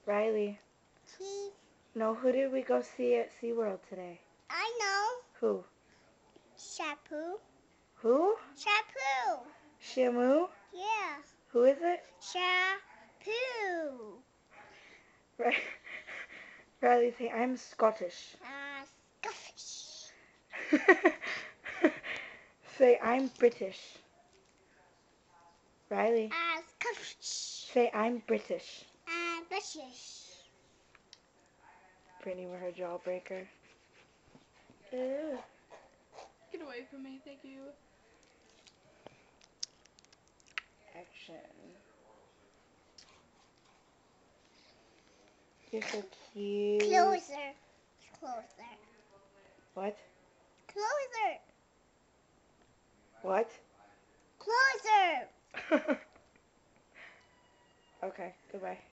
Riley. Cheese. No, who did we go see at SeaWorld today? I know. Who? Shampoo. Who? Shampoo. Shamu? Yeah. Who is it? Shampoo. Riley, say, I'm Scottish. Scottish. Say, I'm British. Riley. Scottish. Say, I'm British. British. Brittany with her jawbreaker. Ew. Get away from me, thank you. Action. You're so cute. Closer. Closer. What? Closer. What? Closer. Okay, goodbye.